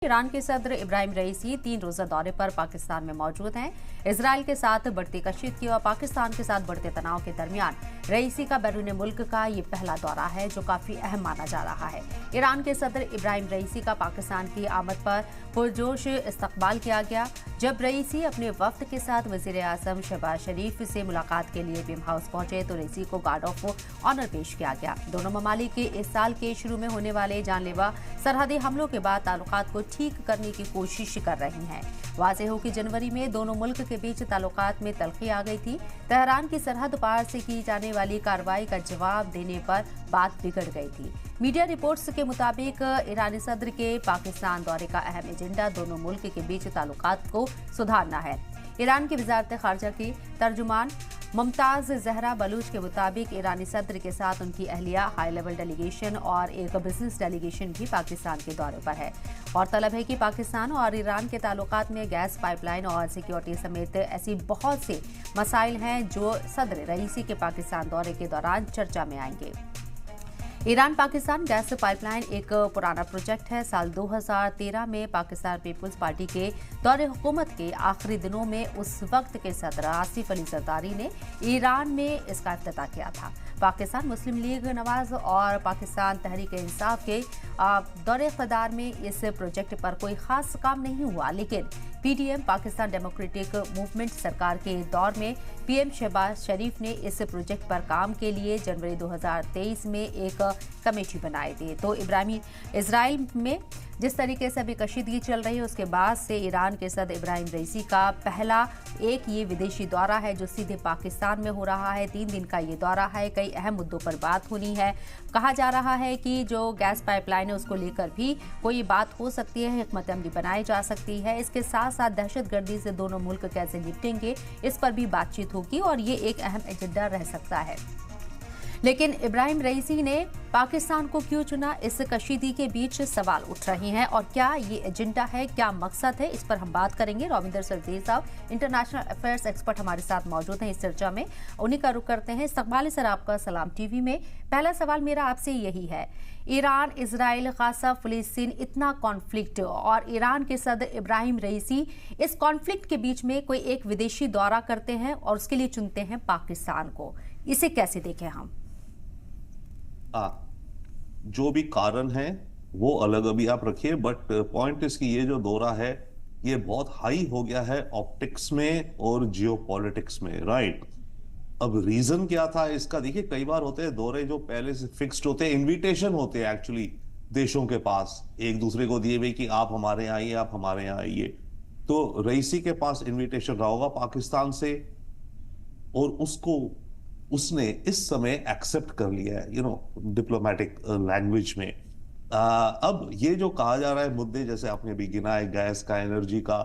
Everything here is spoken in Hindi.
ईरान के सदर इब्राहिम रईसी 3 रोजा दौरे पर पाकिस्तान में मौजूद हैं। इसराइल के साथ बढ़ती कशीदगी और पाकिस्तान के साथ बढ़ते तनाव के दरमियान रईसी का बैरून मुल्क का ये पहला दौरा है जो काफी अहम माना जा रहा है। ईरान के सदर इब्राहिम रईसी का पाकिस्तान की आमद पर पुरजोश इस्तकबाल किया गया। जब रईसी अपने वफ्द के साथ वजीर आजम शहबाज शरीफ से मुलाकात के लिए बीम हाउस पहुंचे तो रईसी को गार्ड ऑफ ऑनर पेश किया गया। दोनों ममालिक के इस साल के शुरू में होने वाले जानलेवा सरहदी हमलों के बाद ताल्लुकात को ठीक करने की कोशिश कर रही हैं। वाज़ेह हो कि जनवरी में दोनों मुल्क के बीच ताल्लुकात में तल्खी आ गई थी। तेहरान की सरहद पार से की जाने वाली कार्रवाई का जवाब देने पर बात बिगड़ गई थी। मीडिया रिपोर्ट्स के मुताबिक ईरानी सदर के पाकिस्तान दौरे का अहम एजेंडा दोनों मुल्क के बीच ताल्लुकात को सुधारना है। ईरान की वजारत खारजा की तर्जुमान मुमताज जहरा बलूच के मुताबिक ईरानी सदर के साथ उनकी अहलिया, हाई लेवल डेलीगेशन और एक बिजनेस डेलीगेशन भी पाकिस्तान के दौरे पर है। गौरतलब है कि पाकिस्तान और ईरान के ताल्लुकात में गैस पाइपलाइन और सिक्योरिटी समेत ऐसी बहुत से मसाइल हैं जो सदर रईसी के पाकिस्तान दौरे के दौरान चर्चा में आएंगे। ईरान पाकिस्तान गैस पाइपलाइन एक पुराना प्रोजेक्ट है। साल 2013 में पाकिस्तान पीपुल्स पार्टी के दौरे हुकूमत के आखिरी दिनों में उस वक्त के सदर आसिफ अली जरदारी ने ईरान में इसका इफ्तिताह किया था। पाकिस्तान मुस्लिम लीग नवाज और पाकिस्तान तहरीक इंसाफ के दौरे इक़्तिदार में इस प्रोजेक्ट पर कोई खास काम नहीं हुआ, लेकिन पीडीएम पाकिस्तान डेमोक्रेटिक मूवमेंट सरकार के दौर में पीएम शहबाज शरीफ ने इस प्रोजेक्ट पर काम के लिए जनवरी 2023 में एक कमेटी बनाई थी। तो इजराइल में जिस तरीके से अभी कशीदगी चल रही है उसके बाद से ईरान के सदर इब्राहिम रईसी का पहला एक ये विदेशी दौरा है जो सीधे पाकिस्तान में हो रहा है। 3 दिन का ये दौरा है। कई अहम मुद्दों पर बात होनी है। कहा जा रहा है कि जो गैस पाइपलाइन है उसको लेकर भी कोई बात हो सकती है, हिकमत अमली बनाई जा सकती है। इसके साथ साथ दहशतगर्दी से दोनों मुल्क कैसे निपटेंगे इस पर भी बातचीत होगी और ये एक अहम एजेंडा रह सकता है। लेकिन इब्राहिम रईसी ने पाकिस्तान को क्यों चुना, इस कशीदगी के बीच सवाल उठ रहे हैं और क्या ये एजेंडा है, क्या मकसद है, इस पर हम बात करेंगे। रविंदर सरदेव साहब इंटरनेशनल अफेयर्स एक्सपर्ट हमारे साथ मौजूद हैं इस चर्चा में। उन्हीं का रुख करते हैं। इस्तकबाल सर, आपका सलाम टीवी में। पहला सवाल मेरा आपसे यही है, ईरान, इजराइल, गाजा, फिलिस्तीन, इतना कॉन्फ्लिक्ट और ईरान के सदर इब्राहिम रईसी इस कॉन्फ्लिक्ट के बीच में कोई एक विदेशी दौरा करते हैं और उसके लिए चुनते हैं पाकिस्तान को, इसे कैसे देखें हम? जो भी कारण है वो अलग अभी आप रखिए, बट पॉइंट इसकी ये जो दौरा है ये बहुत हाई हो गया है ऑप्टिक्स में और जियोपॉलिटिक्स में, राइट। अब रीजन क्या था इसका? देखिए, कई बार होते हैं दौरे जो पहले से फिक्स्ड होते हैं, इनविटेशन होते हैं एक्चुअली देशों के पास एक दूसरे को दिए हुए कि आप हमारे यहाँ आइए, आप हमारे यहाँ आइए। तो रईसी के पास इनविटेशन रहा होगा पाकिस्तान से और उसने इस समय एक्सेप्ट कर लिया है, डिप्लोमेटिक लैंग्वेज में। अब ये जो कहा जा रहा है मुद्दे, जैसे आपने भी गिना है, गैस का, एनर्जी का,